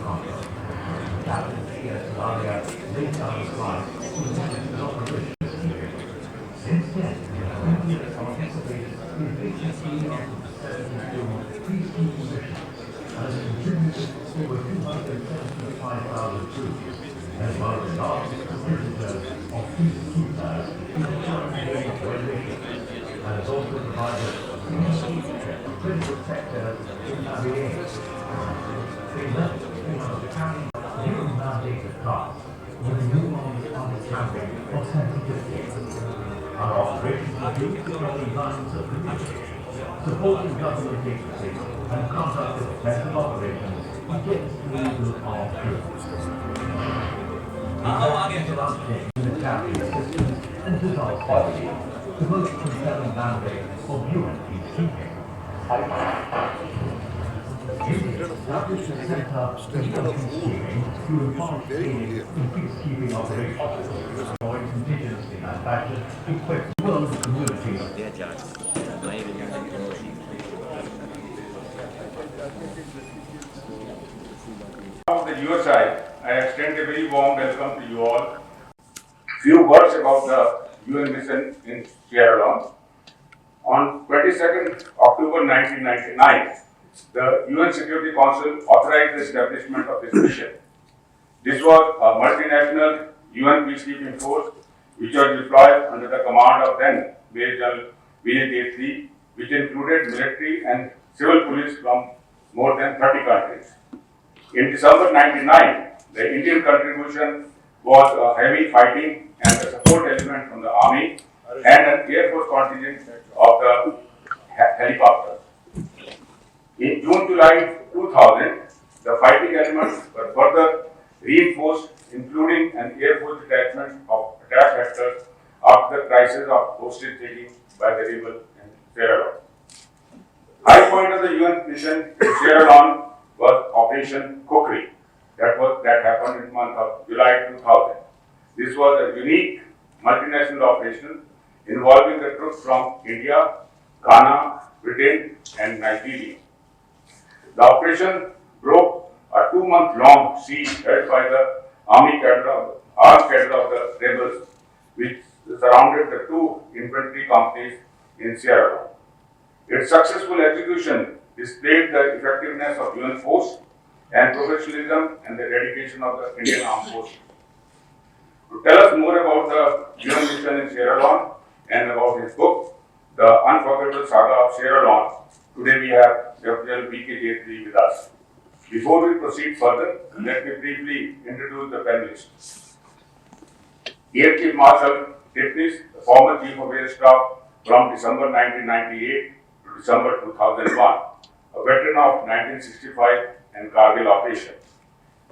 conflict. Captain C.S. Dudhaiya laid down his life to manage an operation. Since then, India participated in HSE of the 72 peacekeeping missions and has contributed over 275,000 troops, as well as large percentages of peacekeepers in the Chinese coalition, and has also provided critical sectors in aviation. They left the carrying new mandated tasks with a new understanding of sensitivity. Our operations include developing lines of communication, supporting government agencies, and conduct of offensive operations against illegal armed groups. Military assistance and dissolve poverty, the most compelling mandate of UN peacekeeping. India established a center for peacekeeping to advance in peacekeeping operations, avoid indigenously manufactured, equipped world communities. Of the USI, I extend a very warm welcome to you all. Few words about the UN mission in Sierra Leone. On 22nd October 1999, the UN Security Council authorized the establishment of this mission. This was a multinational UN peacekeeping force which was deployed under the command of then GeneralVkJetley, which included military and civil police from more than 30 countries. In December 1999, the Indian contribution was heavy fighting and the support element from the army and an air force contingent of the helicopters. In June-July 2000, the fighting elements were further reinforced, including an air force detachment of attack vectors after the crisis of hostage taking by the rebel in Sierra Leone. High point of the UN mission in Sierra Leone was Operation Kukri. That happened in the month of July 2000. This was a unique multinational operation involving the troops from India, Ghana, Britain, and Nigeria. The operation broke a 2-month-long siege held by the armed cadre of the rebels, which surrounded the 2 infantry companies in Sierra Leone. Its successful execution displayed the effectiveness of UN force and professionalism and the dedication of the Indian Armed Forces. To tell us more about the UN mission in Sierra Leone and about his book, The Unforgettable Saga of Sierra Leone, today we have GeneralVkJetley with us. Before we proceed further, let me briefly introduce the panelists. Air Chief Marshal Tipnis, the former Chief of Air Staff from December 1998 to December 2001, a veteran of 1965 and Kargil operation.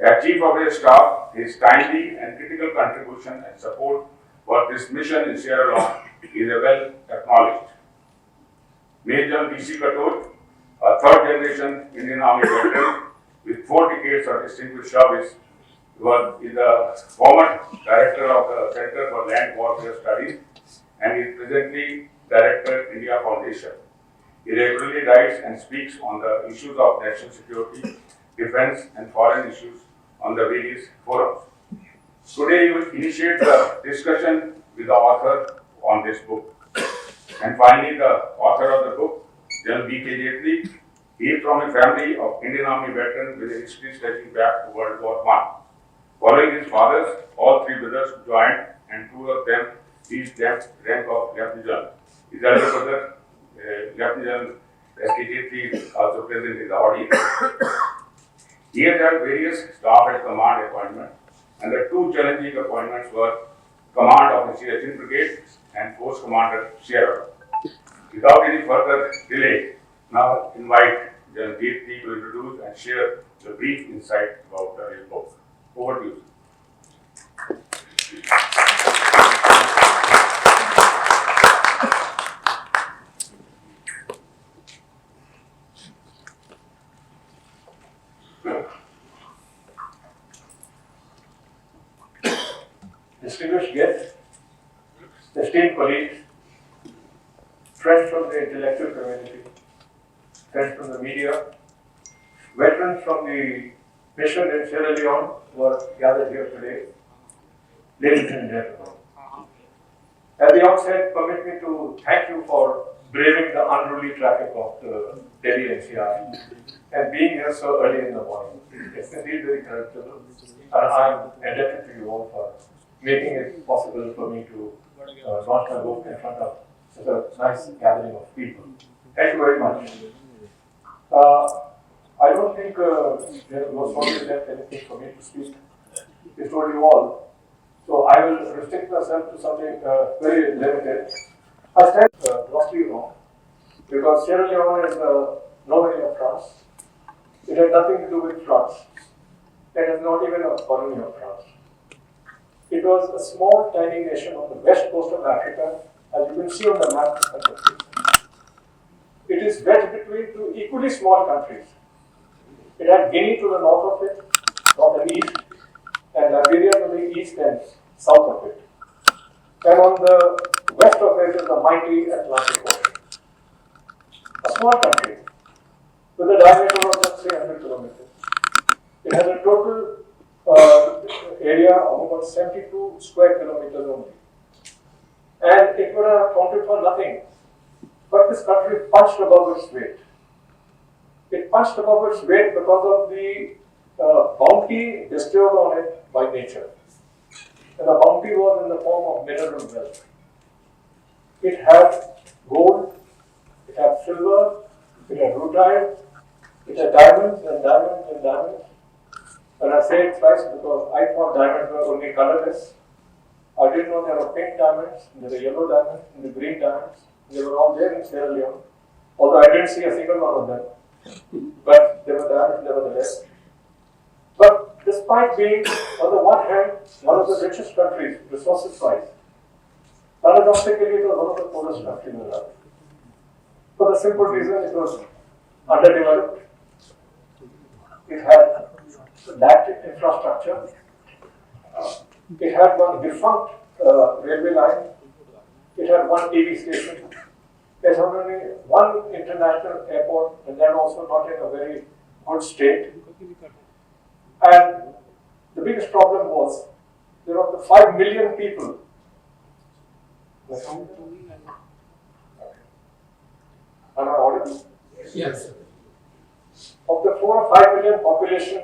As Chief of Air Staff, his timely and critical contribution and support for this mission in Sierra Leone is well acknowledged. Major D.C. Katur, a third-generation Indian Army veteran with 4 decades of distinguished service, is the former director of the Center for Land Warfare Studies and is presently Director, India Foundation. He regularly writes and speaks on the issues of national security, defense, and foreign issues on the various forums. Today, we will initiate the discussion with the author on this book. And finally, the author of the book, GeneralVkJetley, he is from a family of Indian Army veterans with a history stretching back to World War I. Following his fathers, all 3 brothers joined, and 2 of them reached the rank of Lieutenant General. His elder brother, Lieutenant General Jetley, is also present in the audience. He has had various staff and command appointments, and the 2 challenging appointments were Command of the Sierra Brigade and Force Commander Sierra. Without any further delay, now invite General Jetley to introduce and share the brief insight about his book. Over to you. Distinguished guests, esteemed colleagues, friends from the intellectual community, friends from the media, veterans from the mission in Sierra Leone who are gathered here today. Ladies and gentlemen, at the outset, permit me to thank you for braving the unruly traffic of the Delhi NCR and being here so early in the morning. It's indeed very creditable, and I'm indebted to you all for making it possible for me to launch my book in front of such a nice gathering of people. Thank you very much. I don't think there was only left anything for me to speak. It's told you all. So I will restrict myself to something very limited. I stand grossly wrong because Sierra Leone is nowhere near France. It has nothing to do with France. It is not even a colony of France. It was a small, tiny nation on the west coast of Africa, as you can see on the map. It is wedged between two equally small countries. It had Guinea to the north of it, north and east, and Liberia to the east and south of it. And on the west of it is the mighty Atlantic Ocean. A small country with a diameter of just 300 kilometers. It has a total area of about 72 square kilometers only. And it would have counted for nothing. But this country punched above its weight. It punched above its weight because of the bounty bestowed on it by nature. And the bounty was in the form of mineral wealth. It had gold, it had silver, it had rutile, it had diamonds and diamonds and diamonds. And I say it twice because I thought diamonds were only colorless. I didn't know there were pink diamonds, there were yellow diamonds, and the green diamonds. They were all there in Sierra Leone, although I didn't see a single one of them. But they were diamonds nevertheless. But despite being, on the one hand, one of the richest countries, resources-wise, paradoxically it was one of the poorest countries in the world. For the simple reason it was underdeveloped. It had lacked infrastructure. It had one defunct railway line. It had one TV station. It had only one international airport, and that also not in a very good state. And the biggest problem was there were the 5 million people. Am I audible? Yes. Of the 4 or 5 million population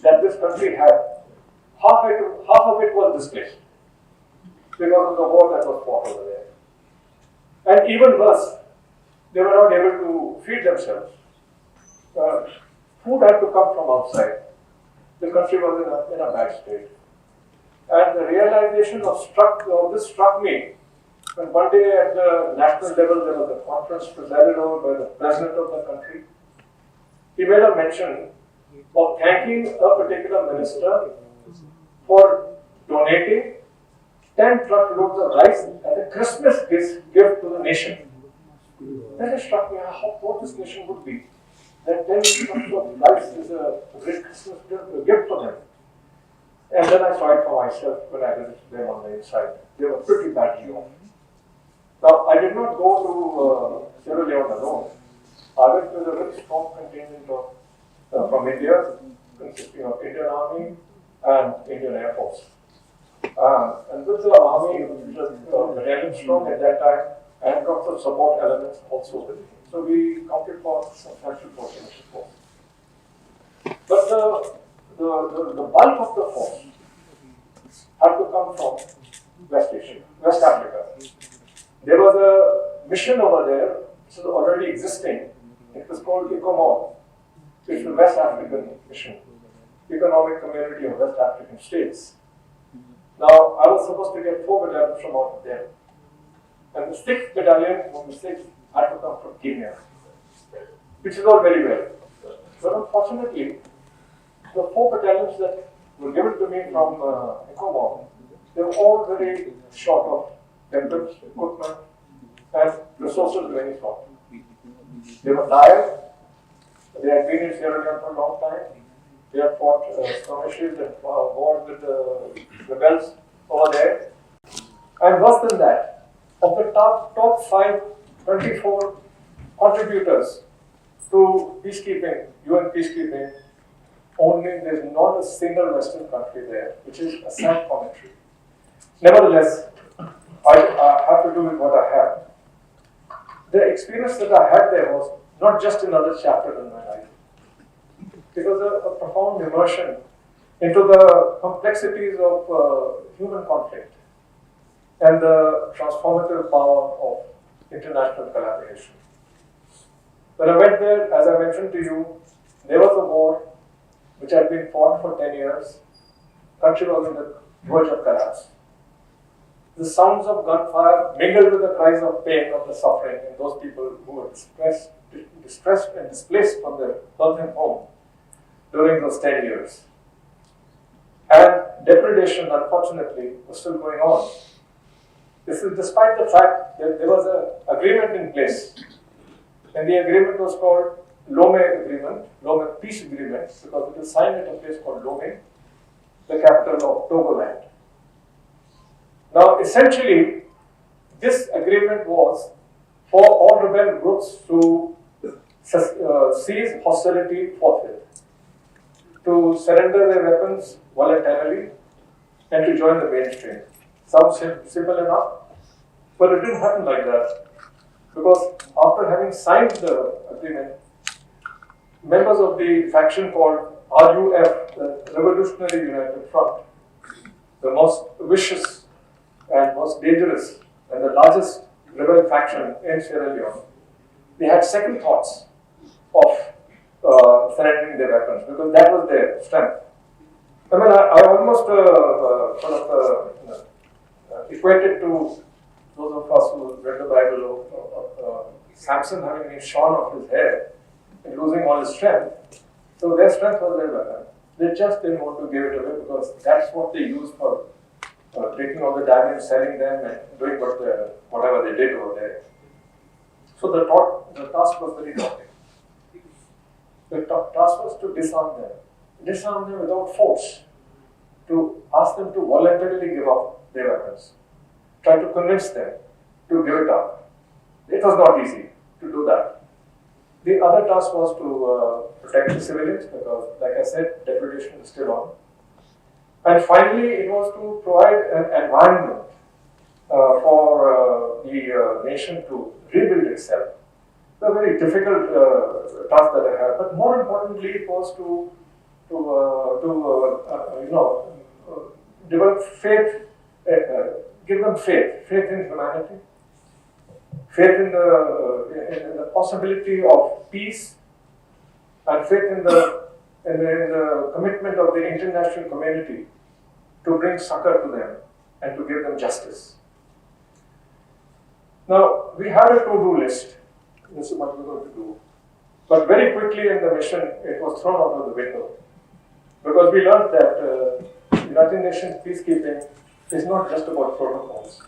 that this country had, half of it was displaced because of the war that was fought over there. And even worse, they were not able to feed themselves. Food had to come from outside. The country was in a bad state. And the realization of this struck me when one day at the national level there was a conference presided over by the president of the country. He made a mention of thanking a particular minister for donating 10 truckloads of rice as a Christmas gift to the nation. Then it struck me how poor this nation would be. That 10 truckloads of rice is a great Christmas gift for them. And then I saw it for myself when I visited them on the inside. They were pretty badly off. Now, I did not go to Sierra Leone alone. I went with a very strong contingent from India, consisting of Indian Army and Indian Air Force. And with the Army, which was battalion strong at that time, and lots of support elements also with it. So we counted for substantial portion of the force. But the bulk of the force had to come from West Africa. There was a mission over there, which was already existing. It was called ECOMOG, which is the West African Mission, Economic Community of West African States. Now, I was supposed to get 4 battalions from out of there. And the 6th battalion from the 6th had to come from Kenya, which is all very well. But unfortunately, the 4 battalions that were given to me from ECOMOG, they were all very short of weapons, equipment, and resources of any sort. They were tired. They had been in Sierra Leone for a long time. They had fought skirmishes and wars with the rebels over there. And worse than that, of the top 24 contributors to peacekeeping, UN peacekeeping, only, there is not a single Western country there, which is a sad commentary. Nevertheless, I have to do with what I have. The experience that I had there was not just another chapter in my life. It was a profound immersion into the complexities of human conflict and the transformative power of international collaboration. When I went there, as I mentioned to you, there was a war which had been fought for 10 years. The country was on the verge of collapse. The sounds of gunfire mingled with the cries of pain of the suffering and those people who were distressed and displaced from their earthen home during those 10 years. And depredation, unfortunately, was still going on. This is despite the fact that there was an agreement in place. And the agreement was called Leone Agreement, Leone Peace Agreement, because it was signed at a place called Leone, the capital of Togoland. Now, essentially, this agreement was for all rebel groups to cease hostility forthwith, to surrender their weapons voluntarily, and to join the mainstream. Sounds simple enough, but it didn't happen like that. Because after having signed the agreement, members of the faction called RUF, the Revolutionary United Front, the most vicious and most dangerous and the largest rebel faction in Sierra Leone, they had second thoughts of surrendering their weapons because that was their strength. I mean, I almost equated to those of us who read the Bible of Samson having been shorn of his hair and losing all his strength. So their strength was their weapon. They just didn't want to give it away because that's what they used for taking all the diamonds, selling them, and doing whatever they did over there. So the task was very daunting. The task was to disarm them without force, to ask them to voluntarily give up their weapons, try to convince them to give it up. It was not easy to do that. The other task was to protect the civilians because, like I said, depredation is still on. And finally, it was to provide an environment for the nation to rebuild itself. It's a very difficult task that I had, but more importantly, it was to develop faith, give them faith in humanity, faith in the possibility of peace, and faith in the commitment of the international community to bring succor to them and to give them justice. Now, we had a to-do list. This is what we're going to do. But very quickly in the mission, it was thrown out of the window. Because we learned that United Nations peacekeeping is not just about protocols.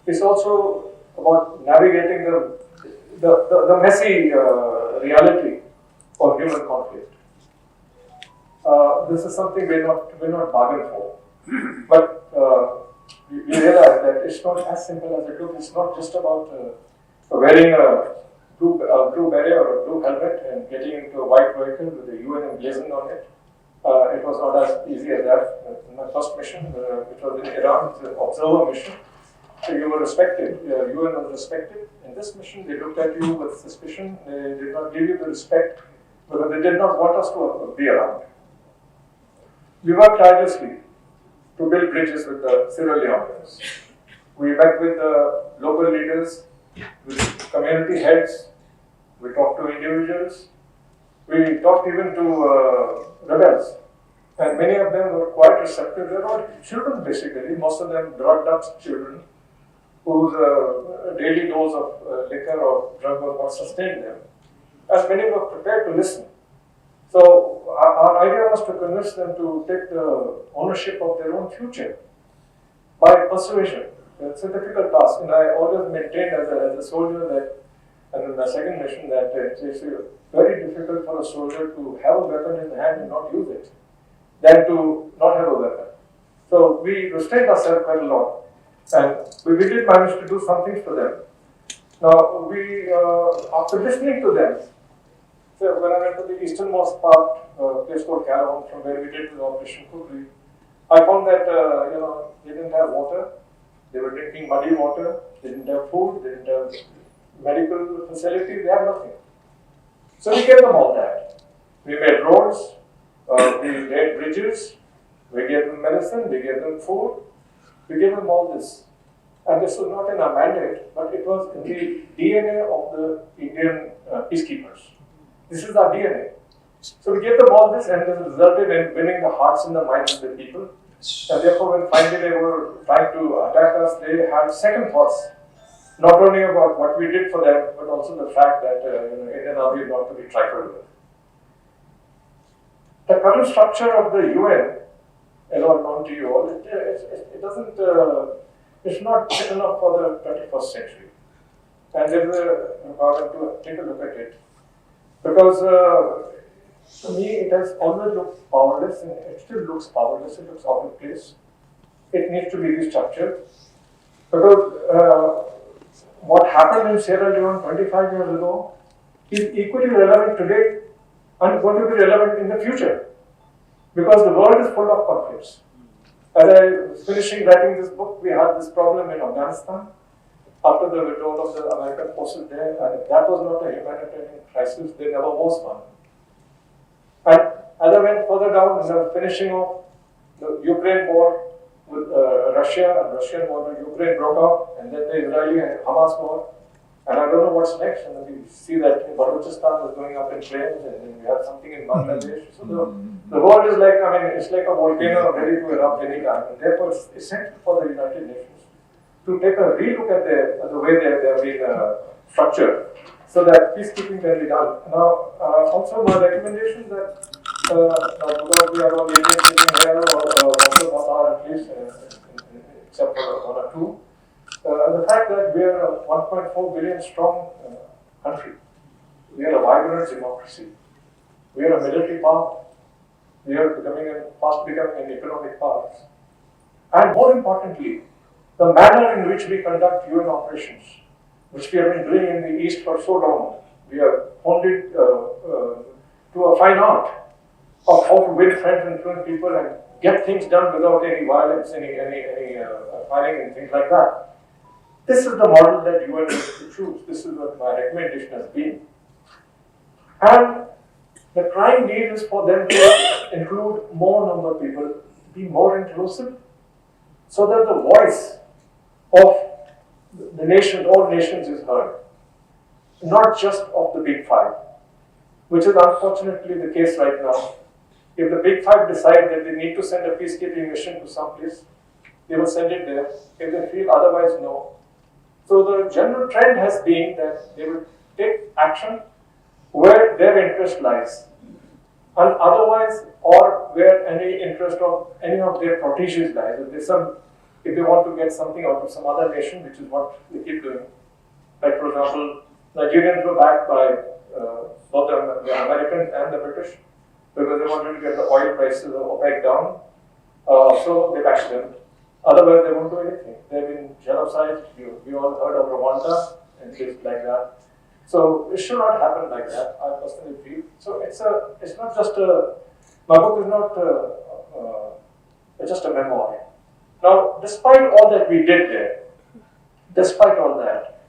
It's also about navigating the messy reality of human conflict. This is something we're not bargained for. But we realize that it's not as simple as it looks. It's not just about wearing a blue beret or a blue helmet and getting into a white vehicle with the UN emblazoned on it. It was not as easy as that. In my first mission, which was in Iran, it was an observer mission. So you were respected, UN was respected. In this mission, they looked at you with suspicion. They did not give you the respect because they did not want us to be around. We worked tirelessly to build bridges with the Sierra Leoneans. We met with the local leaders, with community heads. We talked to individuals. We talked even to rebels. And many of them were quite receptive. They were all children, basically, most of them drugged up children whose daily dose of liquor or drug was what sustained them. And many were prepared to listen. So our idea was to convince them to take the ownership of their own future by persuasion. It's a difficult task, and I always maintained as a soldier that, and in my second mission, that it's very difficult for a soldier to have a weapon in hand and not use it, than to not have a weapon. So we restrained ourselves quite a lot, and we did manage to do some things for them. Now, after listening to them, so when I went to the easternmost part a place called Caravan from where we did the Operation Kudri, I found that they didn't have water. They were drinking muddy water. They didn't have food. They didn't have medical facilities. They had nothing. So we gave them all that. We made roads. We laid bridges. We gave them medicine. We gave them food. We gave them all this. And this was not in our mandate, but it was in the DNA of the Indian peacekeepers. This is our DNA. So we gave them all this, and this resulted in winning the hearts and the minds of the people. And therefore, when finally they were trying to attack us, they had second thoughts, not only about what we did for them, but also the fact that Indian Army is not to be trifled with. The current structure of the UN, as all known to you all, it doesn't. It's not fit enough for the 21st century. And there is a requirement to take a look at it. Because to me, it has always looked powerless, and it still looks powerless, it looks out of place. It needs to be restructured. Because what happened in Sierra Leone 25 years ago is equally relevant today and going to be relevant in the future. Because the world is full of conflicts. As I was finishing writing this book, we had this problem in Afghanistan after the withdrawal of the American forces there, and if that was not a humanitarian crisis, there never was one. And as I went further down, and I was finishing off the Ukraine war with Russia, and Russian war with Ukraine broke out, and then the Israeli and Hamas war, and I don't know what's next. And then we see that Balochistan is going up in flames, and then we have something in Bangladesh. So the world is like, it's like a volcano ready to erupt any time. And therefore, it's essential for the United Nations to take a relook at the way they have been structured, so that peacekeeping can be done. Now, also my recommendation that because we are all Indians sitting here, or most of us are at least, except for one or two, the fact that we are a 1.4 billion strong country, we are a vibrant democracy, we are a military power, we are fast becoming an economic power, and more importantly, the manner in which we conduct UN operations, which we have been doing in the East for so long, we have honed it to a fine art of how to win friends and influence people and get things done without any violence, any fighting and things like that. This is the model that UN needs to choose. This is what my recommendation has been. And the crying need is for them to include more number of people, be more inclusive, so that the voice of the nation, all nations is heard. Not just of the big five, which is unfortunately the case right now. If the big five decide that they need to send a peacekeeping mission to some place, they will send it there. If they feel otherwise, no. So the general trend has been that they will take action where their interest lies, and otherwise, or where any interest of any of their proteges lies. If they want to get something out of some other nation, which is what they keep doing. Like for example, Nigerians were backed by both the Americans and the British because they wanted to get the oil prices of OPEC down. So they backed them. Otherwise, they won't do anything. They've been genocide. We all heard of Rwanda and things like that. So it should not happen like that, I personally feel. So it's not just my book is not it's just a memoir. Now, despite all that we did there, despite all that,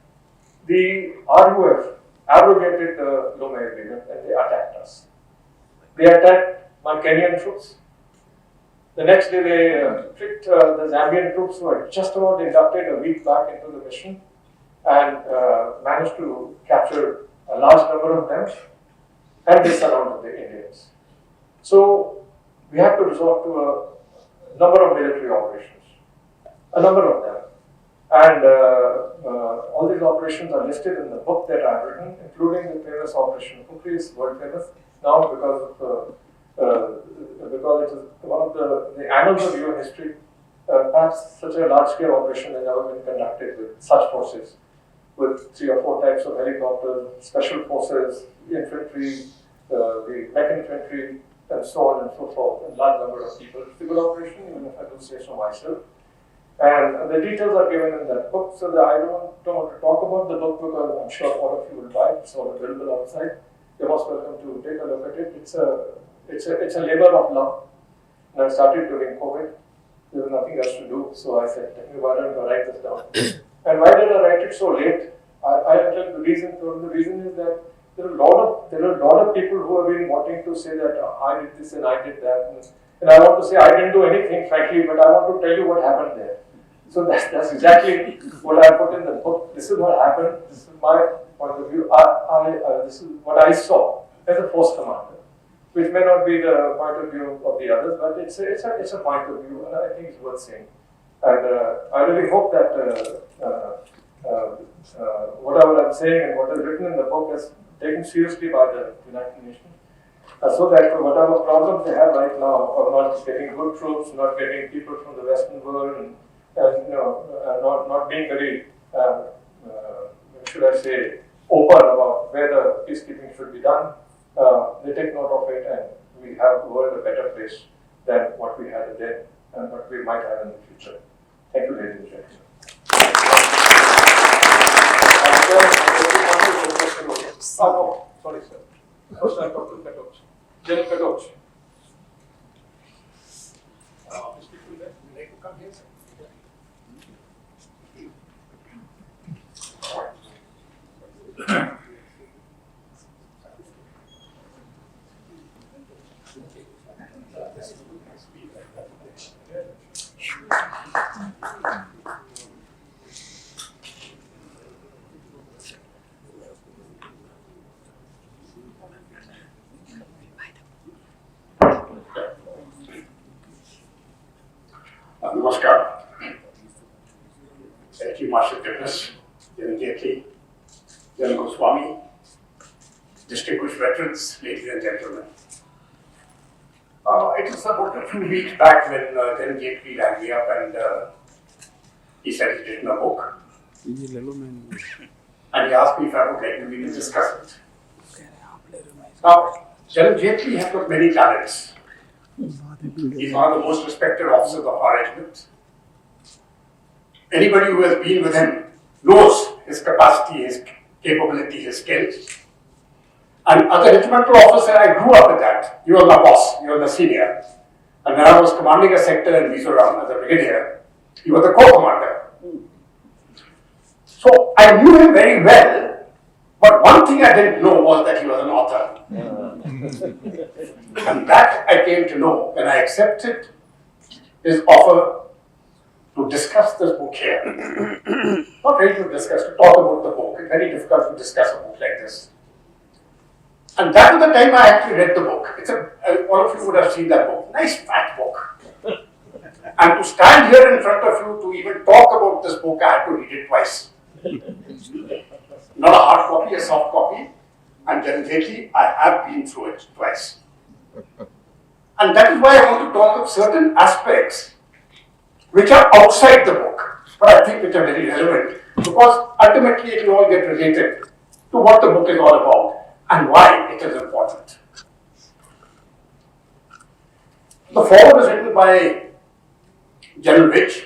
the RUF abrogated the Lome Agreement and they attacked us. They attacked my Kenyan troops. The next day they tricked the Zambian troops who had just about inducted a week back into the mission and managed to capture a large number of them, and they surrounded the Indians. So we had to resort to a number of military operations, a number of them. And all these operations are listed in the book that I've written, including the famous Operation Kukri, is world famous now because it is one of the annals of UN history. Perhaps such a large-scale operation has never been conducted with such forces, with 3 or 4 types of helicopters, special forces, infantry, the mech infantry, and so on and so forth, a large number of people. It's a good operation, even if I do say so myself. And the details are given in that book, so that I don't want to talk about the book because I'm sure all of you will buy it. It's all available outside. You're most welcome to take a look at it. it's a labor of love. And I started during COVID. There was nothing else to do, so I said, why don't I write this down? And why did I write it so late? I tell the reason. The reason is that there are a lot of people who have been wanting to say that I did this and I did that, and I want to say I didn't do anything, frankly, but I want to tell you what happened there. So that's exactly what I put in the book. This is what happened. This is my point of view. This is what I saw as a force commander, which may not be the point of view of the others, but it's a point of view, and I think it's worth saying. And I really hope that whatever I'm saying and what is written in the book is taken seriously by the United Nations, so that whatever problems they have right now of not getting good troops, not getting people from the Western world, and not being very, should I say, open about where the peacekeeping should be done, they take note of it, and we have the world a better place than what we had then and what we might have in the future. Thank you, ladies and gentlemen. Oh, no, sorry, sir. First, I talk to Katoch. General Katoch. These people there, would like to come here, sir? Namaskar. Chief Marshal Deputy, General Jetley, General Goswami, distinguished veterans, ladies and gentlemen. It was about a few weeks back when General Jetley rang me up and he said he'd written a book. And he asked me if I would like to meet and discuss it. Now, General Jetley has got many talents. He's one of the most respected officers of our regiment. Anybody who has been with him knows his capacity, his capability, his skills. And as a regimental officer, I grew up with that. He was my boss, he was the senior. And when I was commanding a sector in Mizoram as a brigadier, he was the co-commander. So I knew him very well, but one thing I didn't know was that he was an author. And that I came to know when I accepted his offer to discuss this book here. Not ready to discuss, to talk about the book. It's very difficult to discuss a book like this. And that was the time I actually read the book. All of you would have seen that book. Nice fat book. And to stand here in front of you to even talk about this book, I had to read it twice. Not a hard copy, a soft copy. And General Jetley, I have been through it twice. And that is why I want to talk of certain aspects which are outside the book, but I think which are very relevant, because ultimately it will all get related to what the book is all about and why it is important. The foreword is written by General Vij.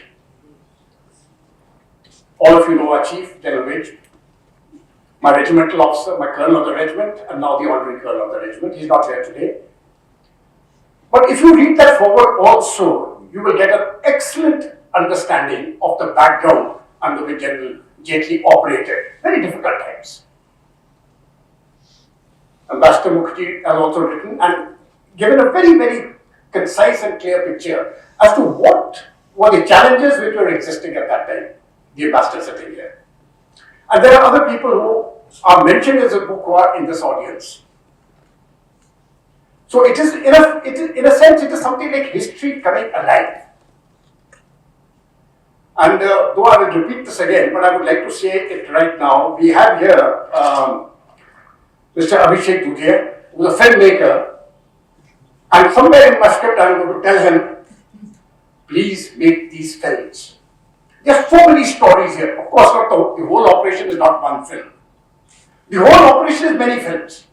All of you know our chief, General Vij, my regimental officer, my colonel of the regiment, and now the honorary colonel of the regiment. He's not here today. But if you read that foreword also, you will get an excellent understanding of the background under which General Jetley operated. Very difficult times. Ambassador Mukherjee has also written and given a very, very concise and clear picture as to what were the challenges which were existing at that time. The ambassador sitting here. And there are other people who are mentioned in the book who are in this audience. So it is, in a sense, it is something like history coming alive. And though I will repeat this again, but I would like to say it right now. We have here Mr. Abhishek Dudhaiya, who is a filmmaker, and somewhere in my script I am going to tell him, please make these films. There are so many stories here. Of course, not the whole operation is not one film. The whole operation is many films.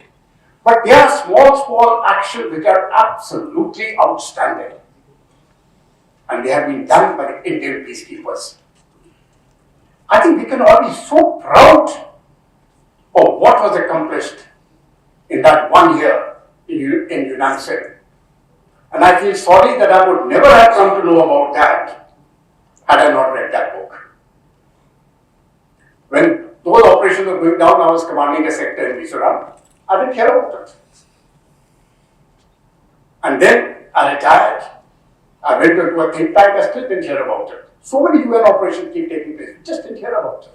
But there are small actions which are absolutely outstanding. And they have been done by the Indian peacekeepers. I think we can all be so proud of what was accomplished in that 1 year in UNAMSEN. And I feel sorry that I would never have come to know about that had I not read that book. When those operations were going down, I was commanding a sector in Mizoram. I didn't hear about it. And then I retired. I went into a think tank, I still didn't hear about it. So many UN operations keep taking place, we just didn't hear about it.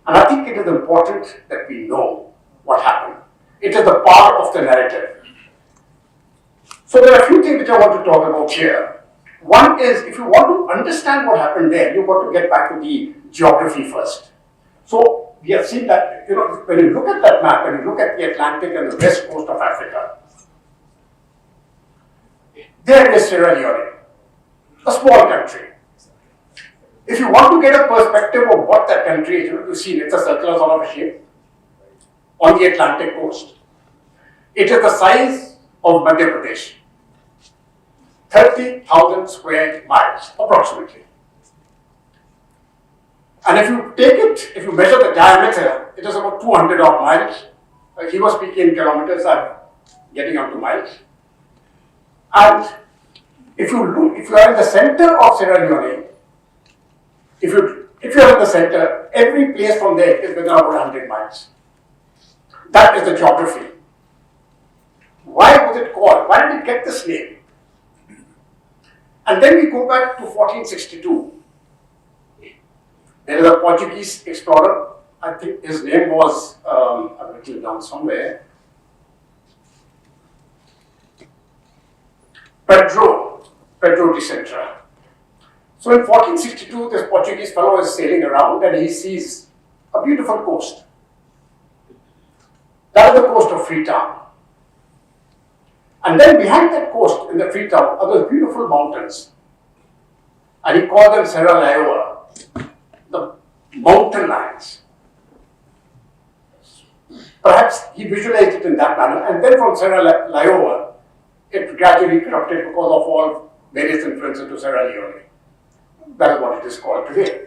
And I think it is important that we know what happened. It is the power of the narrative. So there are a few things which I want to talk about here. One is, if you want to understand what happened there, you've got to get back to the geography first. So we have seen that, when you look at that map, when you look at the Atlantic and the west coast of Africa, there is Sierra Leone, a small country. If you want to get a perspective of what that country is, you see it's a circular sort of shape on the Atlantic coast. It is the size of Madhya Pradesh, 30,000 square miles approximately. And if you take it, if you measure the diameter, it is about 200 odd miles. He was speaking in kilometers, I'm getting up to miles. And if you are in the center of Sierra Leone, if you are in the center, every place from there is within about 100 miles. That is the geography. Why was it called? Why did it get this name? And then we go back to 1462. There is a Portuguese explorer, I think his name was, I've written it down somewhere, Pedro de Sintra. So in 1462, this Portuguese fellow is sailing around and he sees a beautiful coast. That is the coast of Freetown. And then behind that coast in the Freetown are those beautiful mountains. And he called them Sierra Leone, the mountain lines. Perhaps he visualized it in that manner. And then from Sierra Leone, it gradually corrupted because of all various influences to Sierra Leone. That is what it is called today.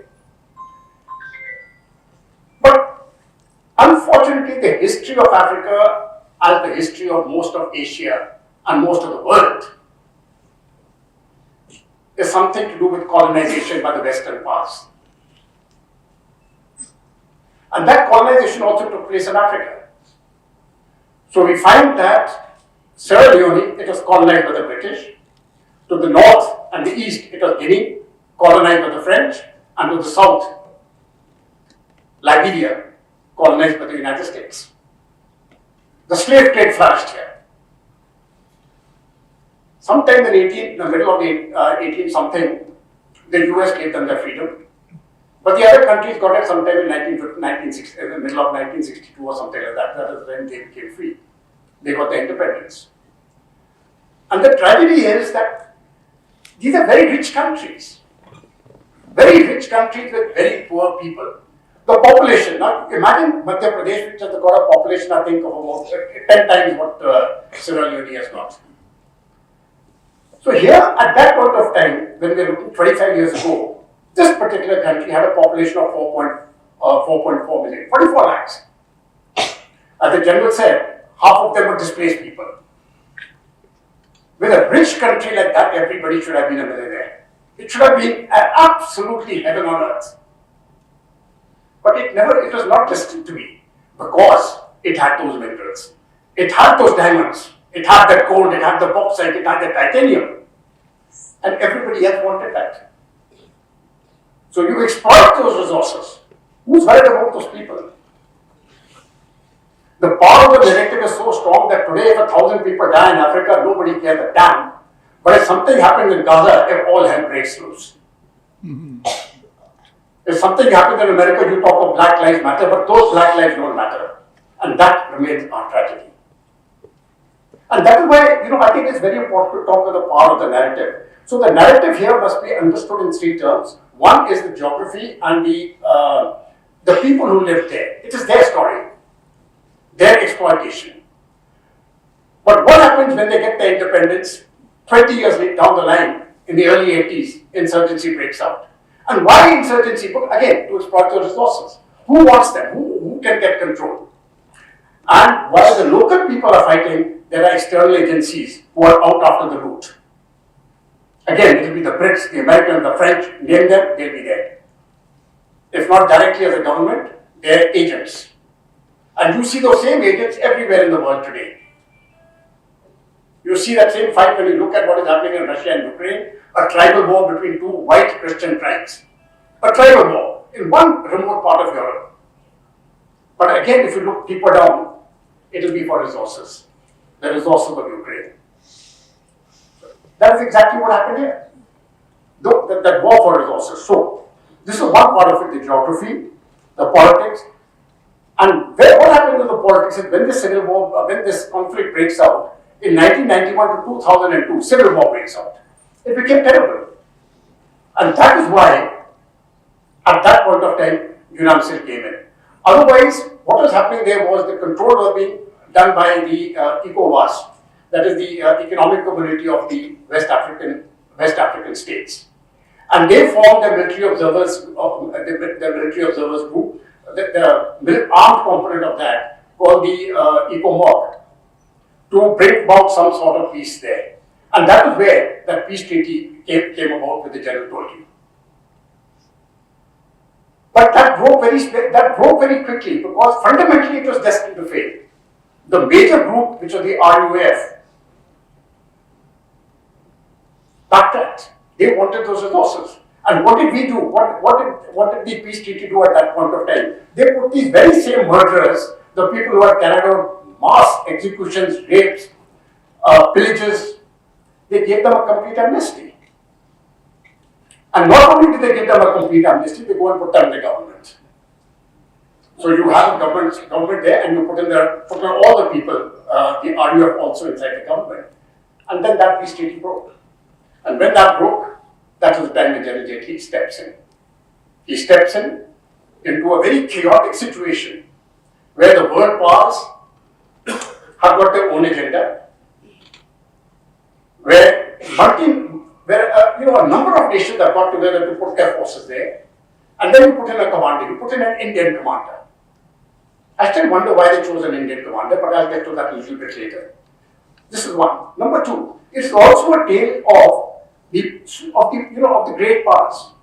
But unfortunately, the history of Africa, as the history of most of Asia and most of the world, is something to do with colonization by the Western powers. And that colonization also took place in Africa. So we find that Sierra Leone, it was colonized by the British. To the north and the east, it was Guinea, colonized by the French. And to the south, Liberia, colonized by the United States. The slave trade flourished here. Sometime in the middle of the 18-something, the US gave them their freedom. But the other countries got it sometime in in the middle of 1962 or something like that. That is when they became free. They got their independence. And the tragedy is that these are very rich countries. Very rich countries with very poor people. The population, now imagine Madhya Pradesh, which has got a population, I think, of about 10 times what Sierra Leone has got. So here, at that point of time, when we were looking 25 years ago, this particular country had a population of 4.4 million, 44 lakhs. As the general said, half of them were displaced people. With a rich country like that, everybody should have been a millionaire. It should have been absolutely heaven on earth. But it was not destined to be, because it had those minerals. It had those diamonds. It had that gold, it had the bauxite, it had the titanium. And everybody else wanted that. So you exploit those resources. Who's worried about those people? The power of the narrative is so strong that today if 1,000 people die in Africa, nobody cares a damn. But if something happens in Gaza, if all hell breaks loose. If something happens in America, you talk of Black Lives Matter, but those Black lives don't matter. And that remains our tragedy. And that is why, I think it's very important to talk about the power of the narrative. So the narrative here must be understood in three terms. One is the geography and the people who live there. It is their story, their exploitation. But what happens when they get their independence? 20 years down the line, in the early 80s, insurgency breaks out. And why insurgency? Again, to exploit those resources. Who wants them? Who can get control? And while the local people are fighting, there are external agencies who are out after the loot. Again, it will be the Brits, the Americans, the French, name them, they'll be there. If not directly as a government, they're agents. And you see those same agents everywhere in the world today. You see that same fight when you look at what is happening in Russia and Ukraine, a tribal war between two white Christian tribes. A tribal war in one remote part of Europe. But again, if you look deeper down, it will be for resources. The resources of Ukraine. That is exactly what happened here. That war for resources. So, this is one part of it, the geography, the politics. And what happened to the politics is when this civil war, when this conflict breaks out, in 1991 to 2002, civil war breaks out. It became terrible. And that is why, at that point of time, UNAMSIL came in. Otherwise, what was happening there was the control was being done by the ECOWAS, that is the Economic Community of the West African states. And they formed the military observers, the military observers group, the armed component of that, called the ECOMOG, to bring about some sort of peace there. And that is where that peace treaty came about with the General told you. But that broke very quickly because fundamentally it was destined to fail. The major group, which was the RUF, backtracked. They wanted those resources. And what did we do? What did the peace treaty do at that point of time? They put these very same murderers, the people who had carried out mass executions, rapes, pillages, they gave them a complete amnesty. And not only did they give them a complete amnesty, they go and put them in the government. So you have a government there, and you put in all the people, the RUF also inside the government. And then that peace treaty broke. And when that broke, that was the time when General Jetley steps in. He steps in into a very chaotic situation where the world powers have got their own agenda, where a number of nations have got together to put their forces there, and then you put in a commander, you put in an Indian commander. I still wonder why they chose an Indian commander, but I'll get to that a little bit later. This is one. Number two, it's also a tale of the great powers.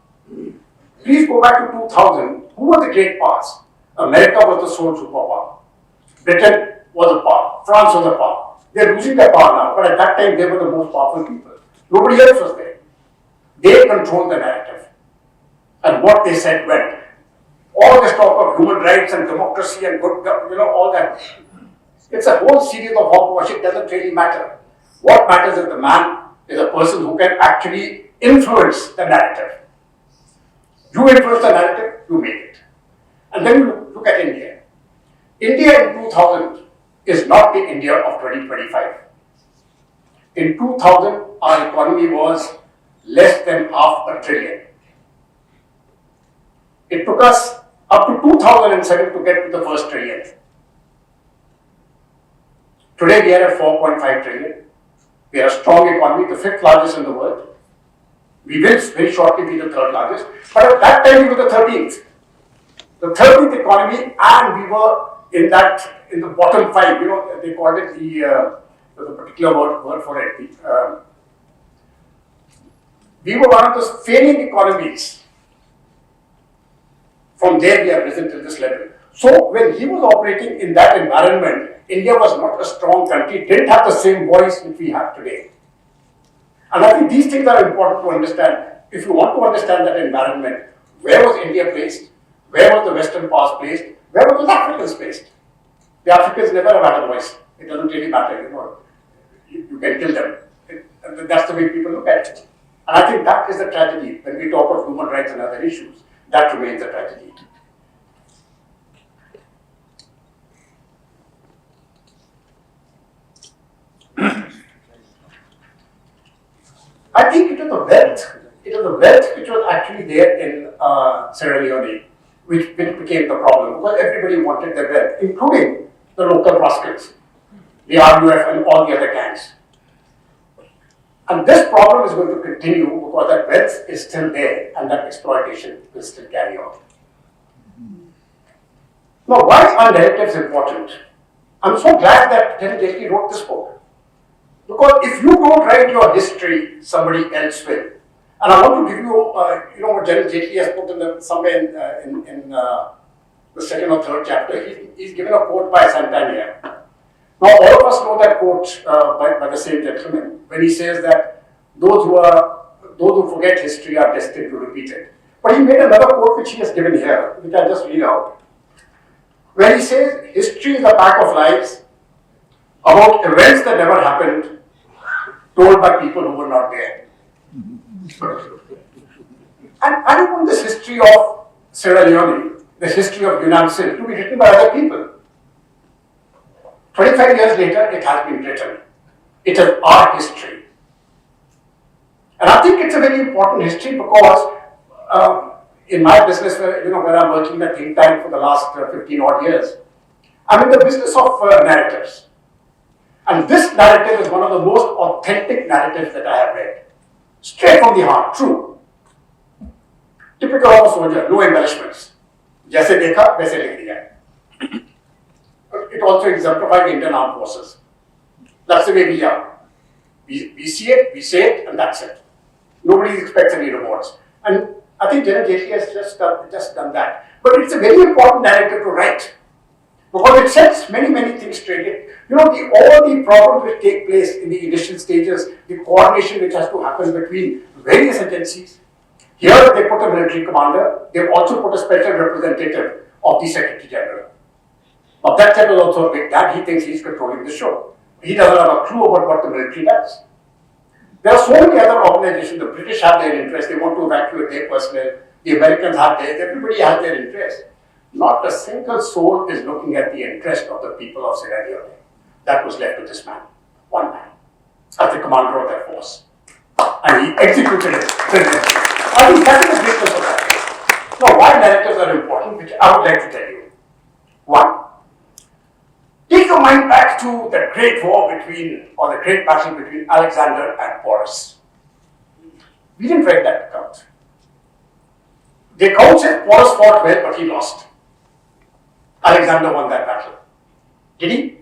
Please go back to 2000. Who were the great powers? America was the sole superpower. Britain was a power. France was a power. They're losing their power now, but at that time they were the most powerful people. Nobody else was there. They controlled the narrative. And what they said went. All this talk of human rights and democracy and good, all that. It's a whole series of hogwash. It doesn't really matter. What matters is the man is a person who can actually influence the narrative. You influence the narrative, you make it. And then you look at India. India in 2000 is not the India of 2025. In 2000, our economy was less than $500 billion. It took us up to 2007 to get to the first trillion. Today we are at 4.5 trillion. We are a strong economy, the fifth largest in the world. We will very shortly be the third largest. But at that time we were the 13th. The 13th economy, and we were in the bottom five. They called it the particular word for it. We were one of those failing economies. From there we have risen to this level. So when he was operating in that environment, India was not a strong country, didn't have the same voice which we have today. And I think these things are important to understand. If you want to understand that environment, where was India placed? Where was the Western powers placed? Where were the Africans placed? The Africans never have had a voice. It doesn't really matter, you can kill them. That's the way people look at it. And I think that is the tragedy when we talk of human rights and other issues. That remains a tragedy. I think it was the wealth which was actually there in Sierra Leone, which became the problem, because everybody wanted their wealth, including the local rascals, the RUF and all the other gangs. And this problem is going to continue because that wealth is still there and that exploitation will still carry on. Now, why are narratives important? I'm so glad that Jetley wrote this book. Because if you don't write your history, somebody else will. And I want to give you, what General Jetley has put somewhere in the second or third chapter. He's given a quote by Santana. Now, all of us know that quote by the same gentleman when he says that those who forget history are destined to repeat it. But he made another quote which he has given here, which I'll just read out, where he says, history is a pack of lies about events that never happened, told by people who were not there. And I don't want this history of Sierra Leone, the history of UNAMSIL, to be written by other people. 25 years later, it has been written. It is our history. And I think it's a very important history because in my business, where I'm working in a think tank for the last 15 odd years, I'm in the business of narratives. And this narrative is one of the most authentic narratives that I have read. Straight from the heart, true. Typical of a soldier, no embellishments. जैसे देखा वैसे लिख दिया. It also exemplifies the Indian Armed Forces. That's the way we are. We see it, we say it, and that's it. Nobody expects any rewards. And I think General Jetley has just done that. But it's a very important narrative to write. Because it sets many things straight. All the problems which take place in the initial stages, the coordination which has to happen between various agencies. Here they put a military commander, they've also put a special representative of the Secretary General. Now that chap is also a big dad, he thinks he's controlling the show. He doesn't have a clue about what the military does. There are so many other organizations, the British have their interest, they want to evacuate their personnel, the Americans have theirs, everybody has their interest. Not a single soul is looking at the interest of the people of Sierra Leone. That was left to this man, one man, as the commander of that force. And he executed it brilliantly. I think that is the greatness of that. Now, why narratives are important, which I would like to tell you. One, take your mind back to the great war or the great battle between Alexander and Porus. We didn't write that account. The account said Porus fought well, but he lost. Alexander won that battle. Did he?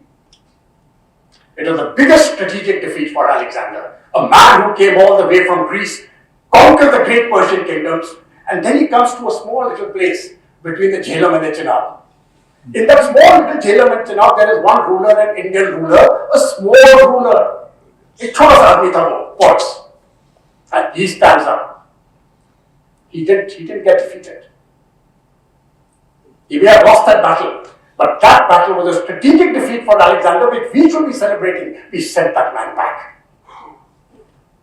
It was the biggest strategic defeat for Alexander. A man who came all the way from Greece, conquered the great Persian kingdoms, and then he comes to a small little place between the Jhelum and the Chenab. In that small little Jhelum and Chenab, there is one ruler, an Indian ruler, a small ruler. एक छोटा सा आदमी था वो, Porus. And he stands up. He didn't get defeated. He may have lost that battle, but that battle was a strategic defeat for Alexander, which we should be celebrating. We sent that man back.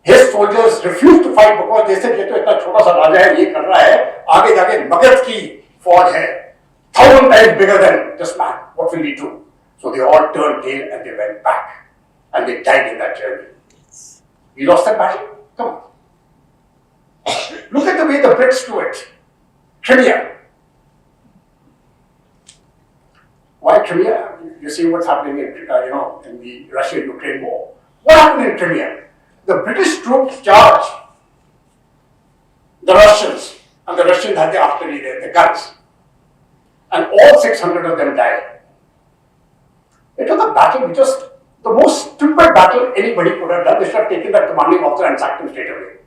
His soldiers refused to fight because they said, ये तो इतना छोटा सा राजा है, ये कर रहा है, आगे जाके मगध की फौज है, 1,000 times bigger than this man. What will we do? So they all turned tail and they went back, and they died in that journey. We lost that battle. Come on. Look at the way the Brits do it. Crimea. Why Crimea? You see what's happening in the Russia-Ukraine war. What happened in Crimea? The British troops charged the Russians, and the Russians had the artillery there, the guns, and all 600 of them died. It was a battle which was the most stupid battle anybody could have done. They should have taken that commanding officer and sacked him straight away.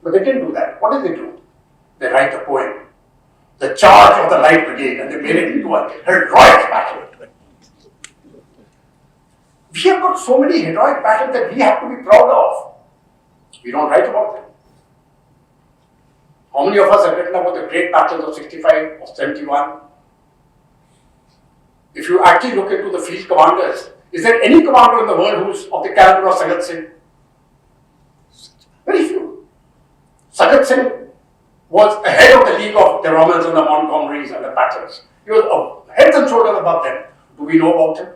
But they didn't do that. What did they do? They write a poem, The Charge of the Light Brigade, and they made it into a heroic battle. We have got so many heroic battles that we have to be proud of. We don't write about them. How many of us have written about the great battles of 65 or 71? If you actually look into the field commanders, is there any commander in the world who's of the caliber of Sagat Singh? Very few. Sagat Singh was ahead of the league of the Rommels and the Montgomerys and the Pattons. He was heads and shoulders above them. Do we know about him?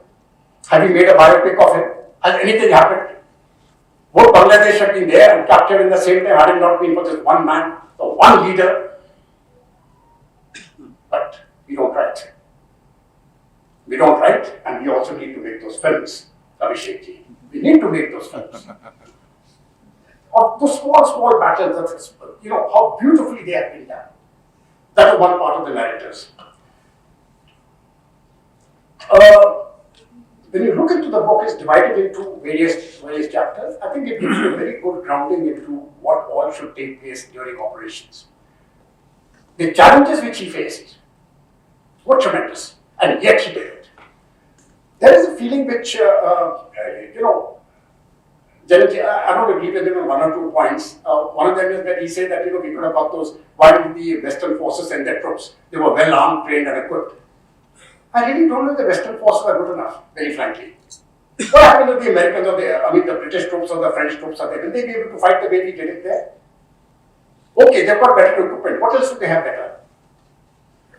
Have we made a biopic of him? Has anything happened? Would Bangladesh have been there and captured in the same time had it not been for this one man, the one leader? But we don't write. We don't write, and we also need to make those films, Abhishek ji. We need to make those films. Of those small battles, that's, how beautifully they have been done. That is one part of the narratives. when you look into the book, it's divided into various chapters. I think it gives you a very good grounding into what all should take place during operations. The challenges which he faced were tremendous, and yet he did it. There is a feeling which, Jetley, I don't agree with him on one or 2 points. One of them is that he said that, we could have got those, why did the Western forces send their troops? They were well armed, trained and equipped. I really don't know if the Western forces are good enough, very frankly. What happened if the Americans or the British troops or the French troops are there? Will they be able to fight the way we did it there? Okay, they've got better equipment. What else do they have better?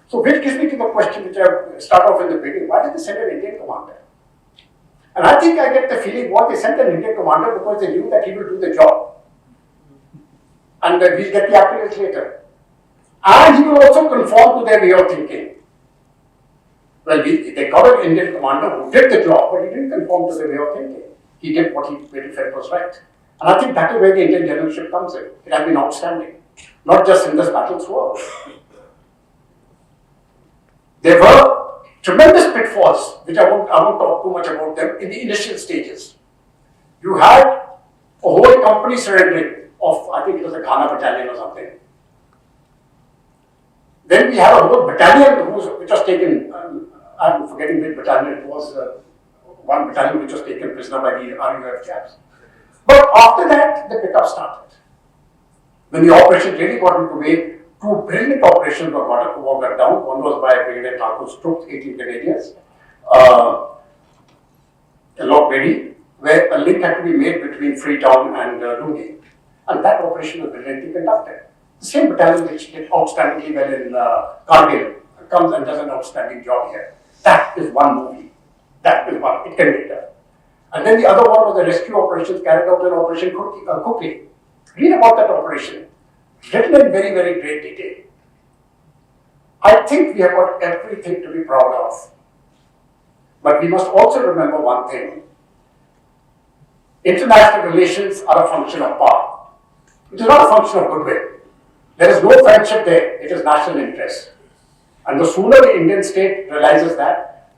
So which gives me to the question which I start off in the beginning. Why did they send an Indian commander? And I think I get the feeling what they sent an Indian commander because they knew that he will do the job. And we'll get the accolades later. And he will also conform to their way of thinking. Well, they got an Indian commander who did the job, but he didn't conform to their way of thinking. He did what he felt was right. And I think that is where the Indian generalship comes in. It has been outstanding. Not just in this battle's war. There were tremendous pitfalls, which I won't talk too much about them, in the initial stages. You had a whole company surrendering of, I think it was a Ghana battalion or something. Then we had a whole battalion which was taken, I'm forgetting which battalion it was, one battalion which was taken prisoner by the RUF chaps. But after that, the pickup started. When the operation really got into way, 2 brilliant operations were got down. One was by Brigadier Thakur's troops, 18 Grenadiers, Lok Bedi, where a link had to be made between Freetown and Lungi. And that operation was brilliantly conducted. The same battalion which did outstandingly well in Kargil comes and does an outstanding job here. That is one movie. That is one. It can be done. And then the other one was the rescue operations carried out in Operation Kukri. Read about that operation. Written in very, very great detail. I think we have got everything to be proud of. But we must also remember one thing. International relations are a function of power. It is not a function of goodwill. There is no friendship there. It is national interest. And the sooner the Indian state realizes that,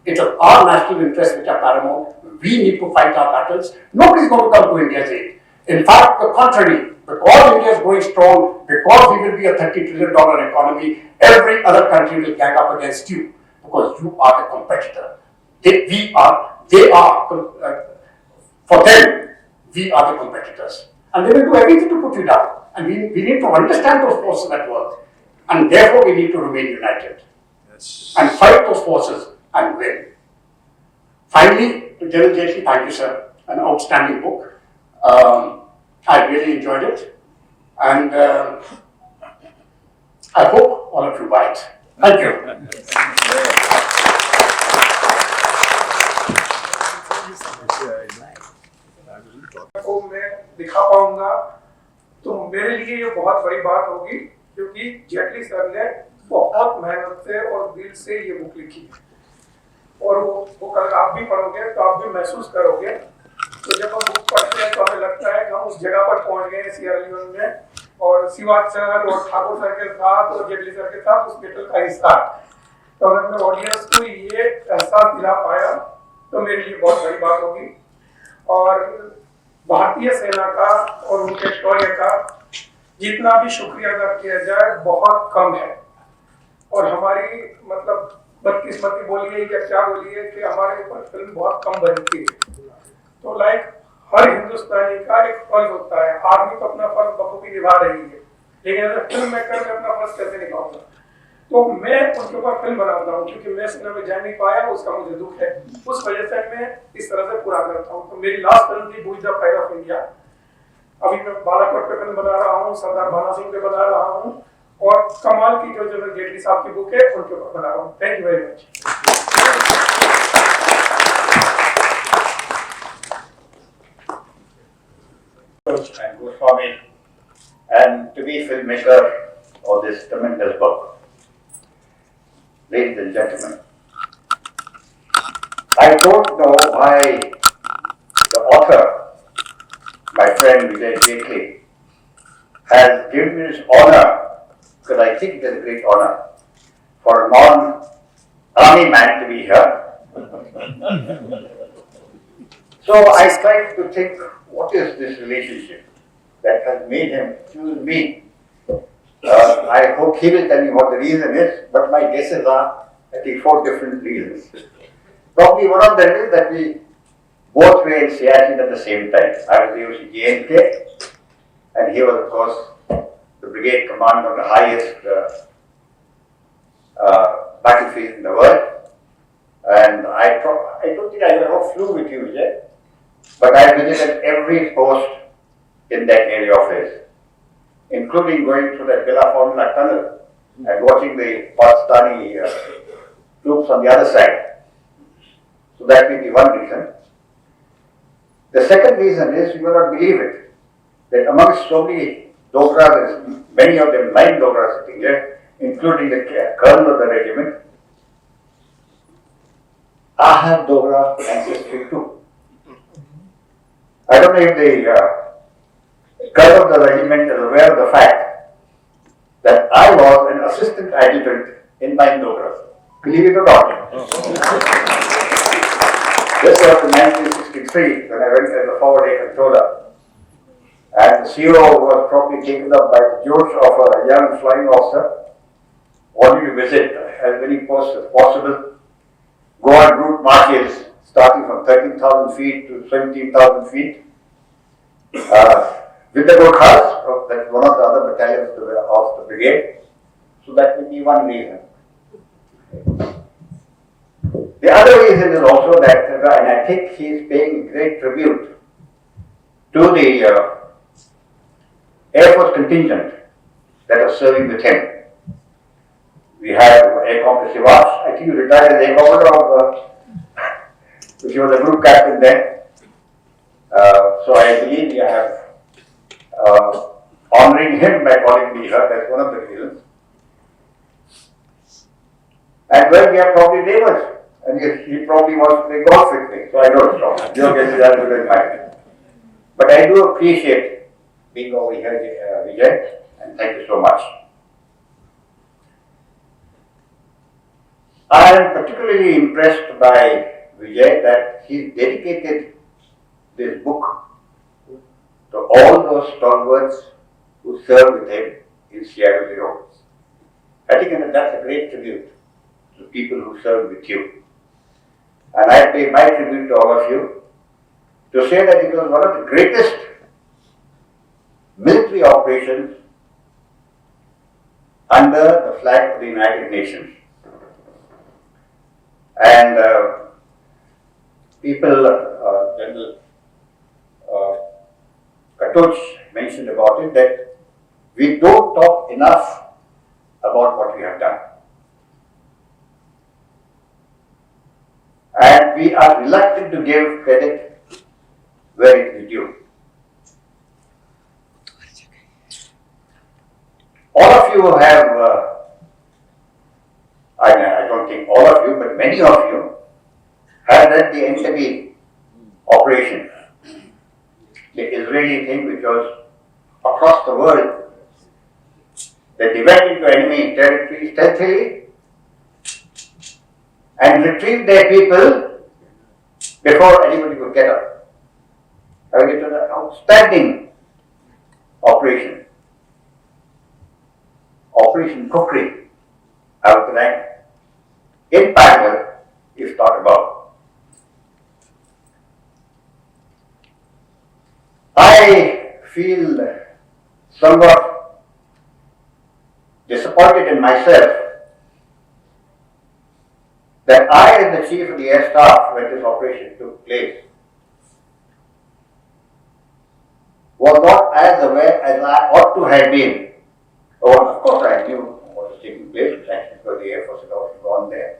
it is our national interests which are paramount. We need to fight our battles. Nobody is going to come to India's aid. In fact, the contrary. Because India is going strong, because we will be a $30 trillion economy, every other country will gang up against you because you are the competitor. For them, we are the competitors. And they will do everything to put you down. And we need to understand those forces at work. And therefore, we need to remain united. Yes. And fight those forces and win. Finally, to GeneralVkJetley, thank you, sir. An outstanding book. I really enjoyed it, and I hope all of you buy it. Thank you. को मैं दिखा पाऊंगा तो मेरे लिए ये बहुत बड़ी बात होगी क्योंकि जेटली सर ने बहुत मेहनत से और दिल से ये बुक लिखी है और वो कल आप भी पढ़ोगे तो आप भी महसूस करोगे तो जब हम बुक पढ़ते हैं तो हमें लगता है कि हम उस जगह पर पहुंच गए हैं सियरा लियोन में और शिवाज सर और ठाकुर सर के साथ और जेटली सर के साथ उस बैटल का हिस्सा तो अगर मैं ऑडियंस को ये एहसास दिला पाया तो मेरे लिए बहुत बड़ी बात होगी और भारतीय सेना का और उनके शौर्य का जितना भी शुक्रिया अदा किया जाए बहुत कम है और हमारी मतलब बदकिस्मती बोलिए या क्या बोलिए कि हमारे ऊपर फिल्म बहुत कम बनती है तो हर हिंदुस्तानी का एक फर्ज होता है आर्मी तो अपना फर्ज बखूबी निभा रही है लेकिन अगर फिल्म मेकर में अपना फर्ज कैसे निभाऊंगा तो मैं उनके ऊपर फिल्म बनाता हूँ क्योंकि मैं सेना में जा नहीं पाया उसका मुझे दुख है उस वजह से मैं इस तरह से पूरा करता हूँ तो मेरी लास्ट फिल्म थी बुज द फायर ऑफ इंडिया अभी मैं बालाकोट पे फिल्म बना रहा हूँ सरदार भाना सिंह पे बना रहा हूँ और कमाल की जो जनरल जेटली साहब की बुक है उनके ऊपर बना रहा हूँ thank you very much and Goswami and to be filmmaker of this tremendous book. Ladies and gentlemen, I don't know why the author, my friend Jetley, has given me this honor, because I think it is a great honor for a non-army man to be here, So I tried to think, what is this relationship that has made him choose me? I hope he will tell me what the reason is, but my guesses are, I think, 4 different reasons. Probably one of them is that we both were in Siachen at the same time. I was using GNK, and he was, of course, the brigade commander of the highest battlefield in the world. And I don't think I ever flew with you, Vijay, but I visited every post in that area of his, including going through that Villa Formula tunnel and watching the Pakistani troops on the other side. So that may be one reason. The second reason is, you will not believe it, that amongst so many Dogras, many of them 9 Dogras sitting here, including the colonel of the regiment, I have Dogra ancestry too. I don't know if the colonel of the regiment is aware of the fact that I was an assistant adjutant in 9 Dogras. Believe it or not. This was in 1963 when I went as a forward air controller. And the CO was probably taken up by the josh of a young flying officer, wanting to visit as many posts as possible, go on route marches starting from 13,000 feet to 17,000 feet. With the Gurkhas, that's one of the other battalions of the brigade. So that will be one reason. The other reason is also that, and I think he is paying great tribute to the Air Force contingent that are serving with him. We have Air Commander Sivash. I think you retired as Air Commander which was a group captain then. So I believe we have honoring him by calling me her. That's one of the reasons. And well, we are probably neighbors. And he probably wants to play golf with me. So I don't know. Your guess is as good as mine. But I do appreciate being over here, Vijay, and thank you so much. I am particularly impressed by Vijay that he dedicated this book to all those stalwarts who served with him in Sierra Leone. I think that's a great tribute to people who served with you. And I pay my tribute to all of you to say that it was one of the greatest military operations under the flag of the United Nations. And people, General Katuch mentioned about it, that we don't talk enough about what we have done. And we are reluctant to give credit where it is due. All of you have, I don't think all of you, but many of you have read the Entebbe operation, the Israeli thing which was across the world. They went into enemy territory stealthily and retrieved their people before anybody could get up. I mean, it was an outstanding operation. Operation Kukri, I would rank in parallel if thought about. I feel somewhat disappointed in myself that I, as the Chief of the Air Staff when this operation took place, was not as aware as I ought to have been. Oh, of course I knew what was taking place, because the Air Force had also gone there.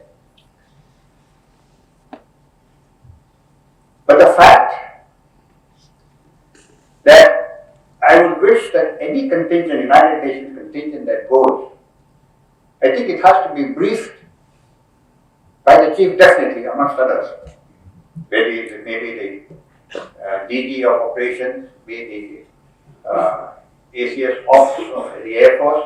But the fact that I would wish that any contingent, United Nations contingent that goes, I think it has to be briefed by the Chief, definitely, amongst others. Maybe the DG of Operations, maybe the ACS Office of the Air Force,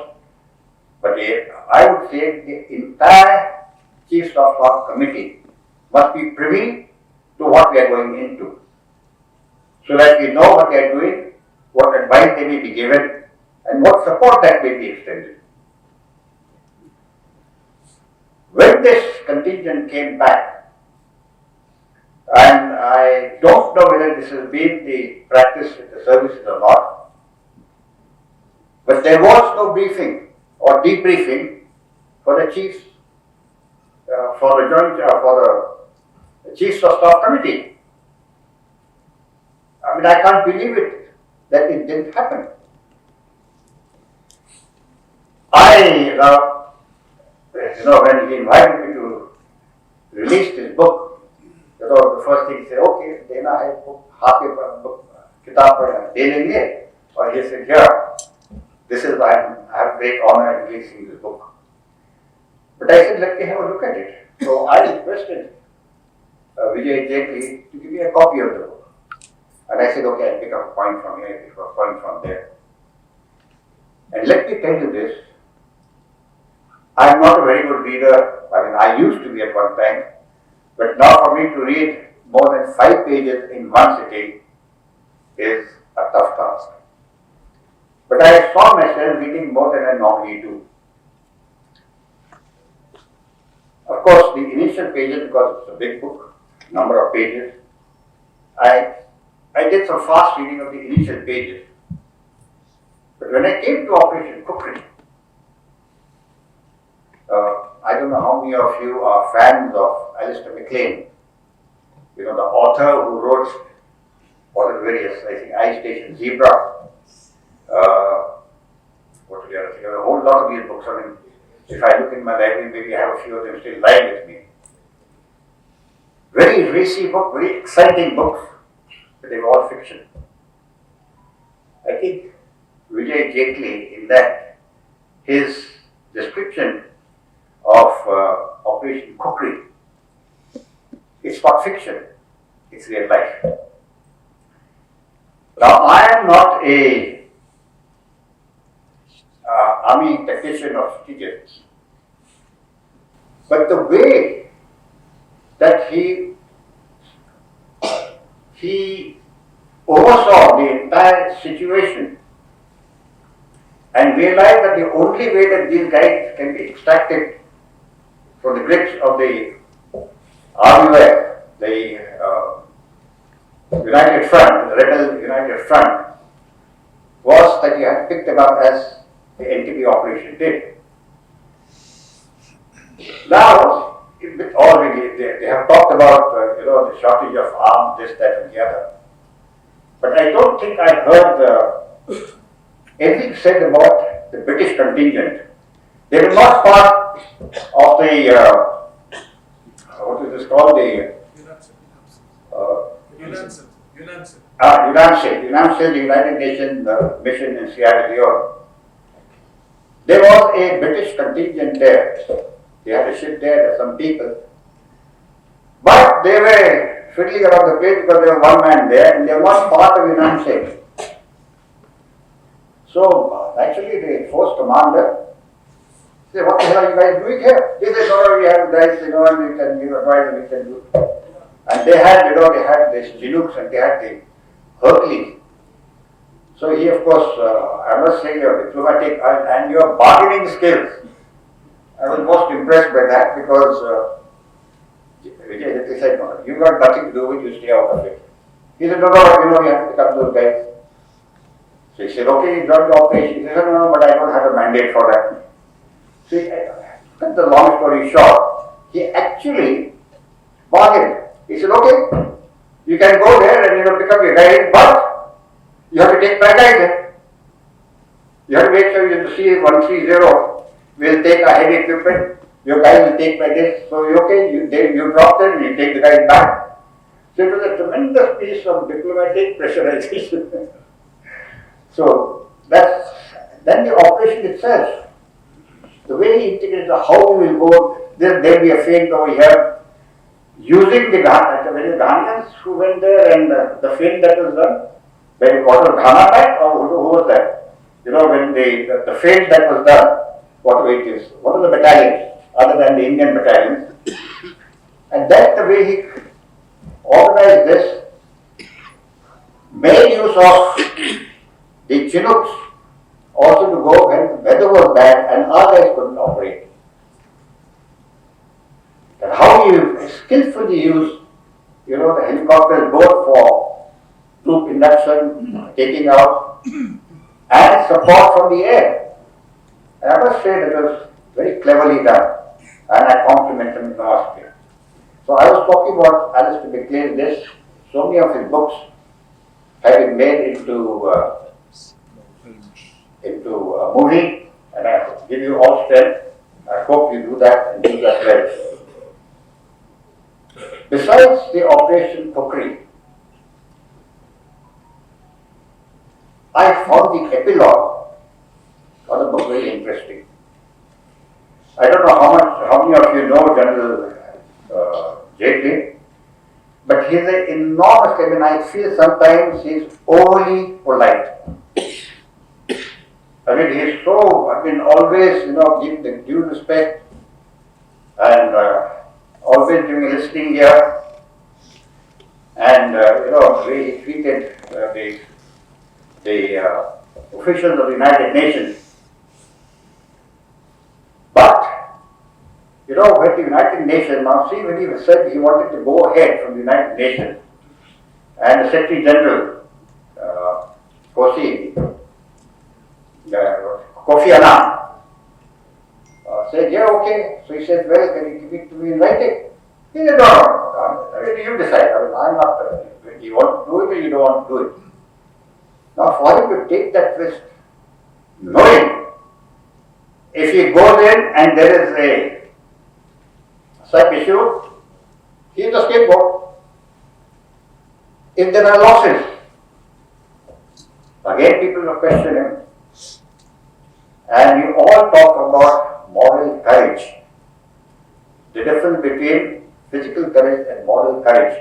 but I would say the entire Chief of Staff Committee must be privy to what we are going into, so that we know what they are doing, what advice they may be given, and what support that may be extended. When this contingent came back, and I don't know whether this has been the practice in the services or not, but there was no briefing or debriefing for the chiefs, for the chiefs of staff committee. I mean, I can't believe it that it didn't happen. When he invited me to release this book, the first thing he said, okay, देना है book, किताब दे लेंगे, और he said, here, this is why I have great honor in releasing this book. But I said, let me have a look at it. So I requested Jetley to give me a copy of the book. And I said, okay, I'll pick up a point from here, pick up a point from there. And let me tell you this, I'm not a very good reader. I mean, I used to be at one time, but now for me to read more than 5 pages in one sitting is a tough task. But I saw myself reading more than I normally do. Of course, the initial pages, because it's a big book, number of pages, I did some fast reading of the initial pages. But when I came to Operation Cookery, I don't know how many of you are fans of Alistair MacLean, the author who wrote all the various, I think, Ice Station Zebra, what did I think? A whole lot of these books. I mean, if I look in my library, maybe I have a few of them still lying with me. Very racy book, very exciting books, but they were all fiction. I think Jetley, in that, his description of Operation Cookery, it's not fiction, it's real life. Now, I am not a army technician or strategist, but the way that he oversaw the entire situation and realized that the only way that these guys can be extracted from the grips of the RUF, the United Front, the Rebel United Front, was that you had to pick them up as the NTP operation did. Now, already they have talked about the shortage of arms, this, that, and the other. But I don't think I heard anything said about the British contingent. They were not part of the what is this called, the UNAMSIL, the United Nations mission in Sierra Leone. There was a British contingent there. They had a ship there, there's some people. But they were fiddling around the place because there was one man there and they were not part of UNAMSIL. So actually the force commander said, what the hell are you guys doing here? They said, no, we have guys, and we can give advice and we can do. And they had, they had this Chinooks and they had the Hercules. So he, of course, I must say your diplomatic and your bargaining skills. I was most impressed by that because Jetley said, no, you've got nothing to do with it, you stay out of it. He said, no, you have to pick up those guys. So he said, okay, you join the operation. He said, no, but I don't have a mandate for that. See, cut the long story short, he actually bargained. He said, okay, you can go there and pick up your guys, but you have to take my guys. You have to make sure you see 130 will take a heavy equipment, your guys will take by this. So okay, you drop them, you take the guys back. So it was a tremendous piece of diplomatic pressurization. So then the operation itself, the way he integrated how we will go, there will be a feint over here, using the Ghanaians who went there and the feint that was done, when what was Ghana back or who was that? When the feint that was done, what are the battalions other than the Indian battalions? And that's the way he organized this, made use of the Chinooks also to go when the weather was bad and our guys couldn't operate. And how you skillfully use, the helicopters both for troop induction, taking out, and support from the air. And I must say that it was very cleverly done, and I compliment him enormously. So I was talking about Alistair MacLean's list. So many of his books have been made into a movie, and I give you all strength. I hope you do that and do that well. Besides the Operation Pokri, I found the epilogue of the book very interesting. I don't know how many of you know General Jetley, but he's an enormous, I feel sometimes he's overly polite. He's so, always, giving the due respect and always giving a listening ear. And, the way he treated the officials of the United Nations. But, when the United Nations, now see when he said he wanted to go ahead from the United Nations, and the Secretary General, Kofi Annan, said, yeah, okay. So he said, well, can you give it to me in writing? He said, no, you decide. I'm not, you want to do it or you don't want to do it. Now, for him to take that risk, knowing if he goes in and there is a such issue, he is the scapegoat. If there are losses, again people will question him. And you all talk about moral courage. The difference between physical courage and moral courage.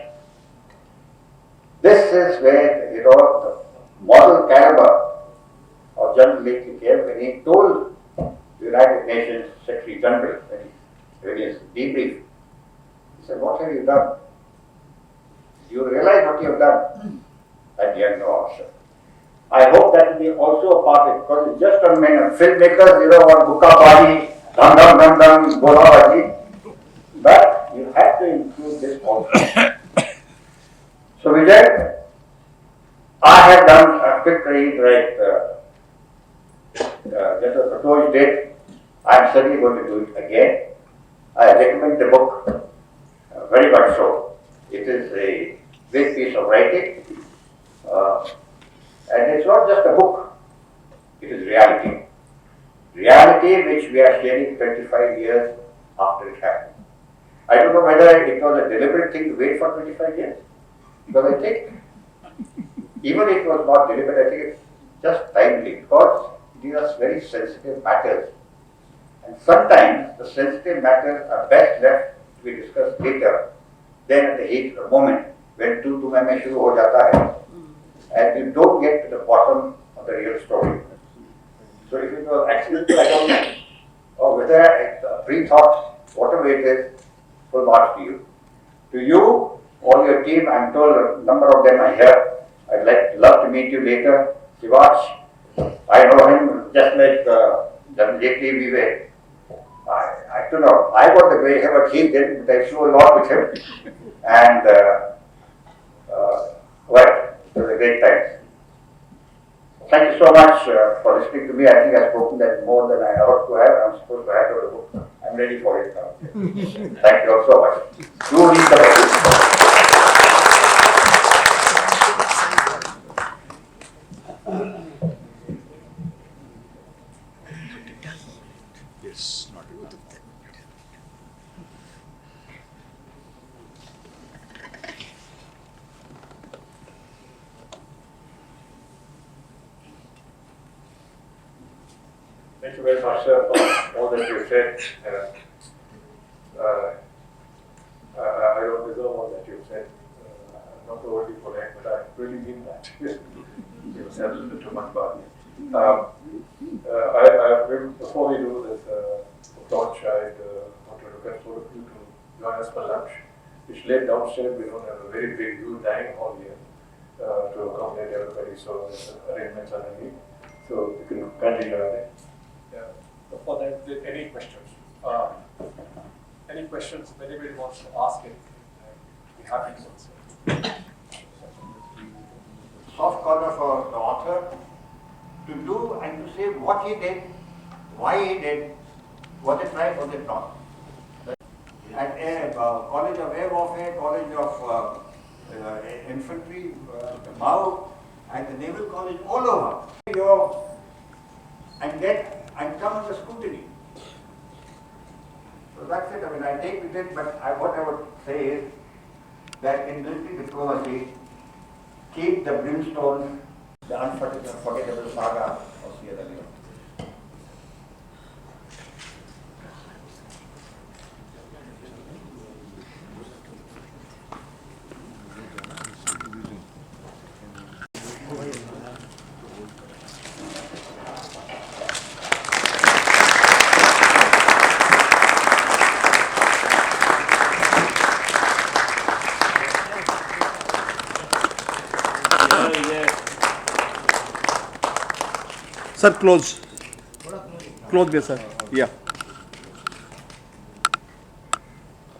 This is where, the moral caliber of General Jetley came when he told the United Nations Secretary General, when he debriefed, he said, what have you done? Do you realize what you have done? And he had no answer. I hope that will be also a part of it, because it's just on filmmakers, on Bukabadi, dum, Golabadi. But you have to include this also. So Vijay, I have done a quick read General Photoshoot did. I am certainly going to do it again. I recommend the book very much so. It is a great piece of writing. And it's not just a book, it is reality. Reality which we are sharing 25 years after it happened. I don't know whether it was a deliberate thing to wait for 25 years. Because I think, even if it was not deliberate, I think it's just timely, because these are very sensitive matters. And sometimes the sensitive matters are best left to be discussed later than at the heat of the moment, when two mein shuru ho jata hai. And you don't get to the bottom of the real story. So if it was accidental, I don't know, or whether it's a pre-thought, whatever it is, full marks to you. To you, all your team, I'm told a number of them are here. I'd love to meet you later. Shivash, I know him just like General Jetley we were. I don't know, I got the grey hair, but he didn't, but I flew a lot with him. And, well, it was a great time. Thank you so much for listening to me. I think I've spoken that more than I ought to have. I'm supposed to have the book. I'm ready for it now. Thank you all so much. Do read the book. Yes, not good. Thank you very much, sir, for all that you said. I don't deserve all that you've said. I'm not overly polite, but I really mean that. It was absolutely too much about it. Before we do this launch, I want to request all of you to join us for lunch which led downstairs. We don't have a very big, huge dining hall here to accommodate everybody. So arrangements are needed. So you can continue on it. Yeah. For that, any questions? Any questions? If anybody wants to ask anything, I'd be happy to answer. Soft corner for the author to do and to say what he did, why he did, was it right, was it not. At College of Air Warfare, College of Infantry, MAU, and the Naval College, all over, and come under scrutiny. So that's it. I mean, I take with it, but what I would say is that in military diplomacy, keep the brimstone, the unforgettable saga of Sierra Leone. Sir, close. Close there, sir. Yeah.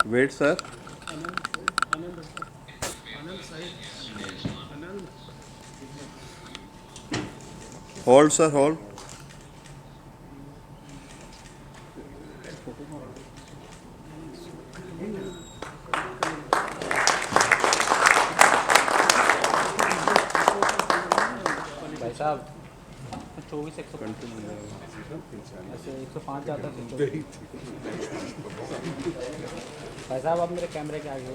Wait, sir. Hold, sir, hold. भाई साहब 24 ऐसे 105 जाता है। भाई साहब आप मेरे कैमरे के आगे हो।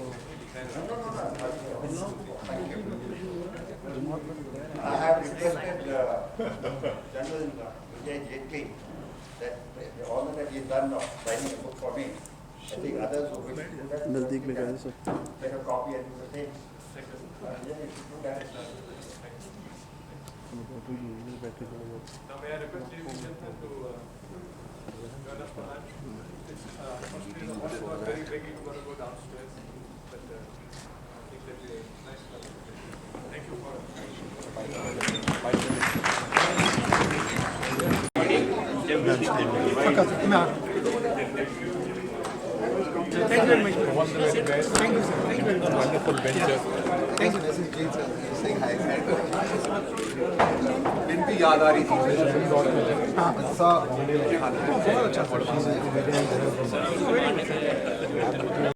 I have requested GeneralVkJetley that the honor that he's done of signing a book for me. I think others who wish to do that, नजदीक में जाए sir. get a copy and do the same. Yeah, you should do that. Now may I request you gentlemen to join us for lunch? It's unfortunately the hall is not very big, you've got to go downstairs, but I think that will be a nice conversation. Thank you for Thank you very much. Thank you, sir. Thank you very much. Wonderful venture. Thank you. This is Jane, sir. Saying hi. दिन की याद आ रही थी हाँ बहुत अच्छा